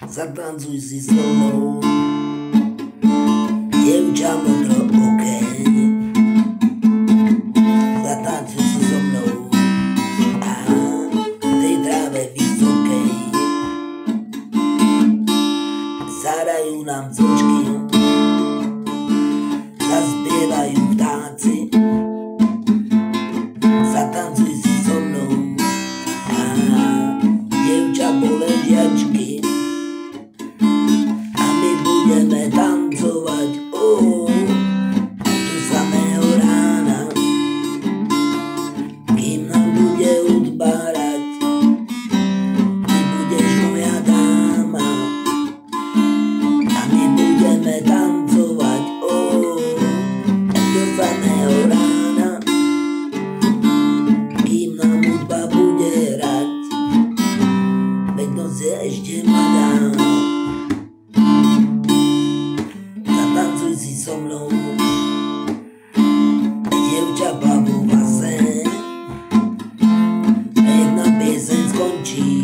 Zatancuj si so mnou, dievča modrooké. Zatancuj si so mnou a v tej tráve vysokej zahrajú nám vzočky, zaspievajú vtáci. Zatancuj si so mnou a dievča boležiačky. Budeme tancovať do samého rána, kým nám bude udbárať. Ty budeš moja dáma a my budeme tancovať do samého rána, kým nám hudba bude hrať. Veď noc je ešte mladá. Zatancuj si so mnou, dievča babu v base. Jedna pieseň skončí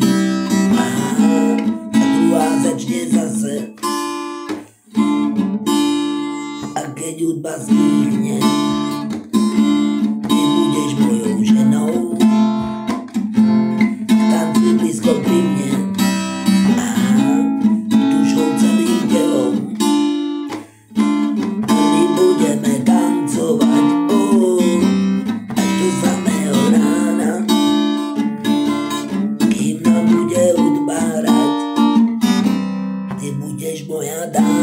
a druhá začne zase. A keď hudba zmýchne, ty budeš mojou ženou. Tancuj blízko pri mne a dušou celým telom. Budeme tancovať až do samého rána, kým nám bude hudba hrať. Ty budeš moja dáma.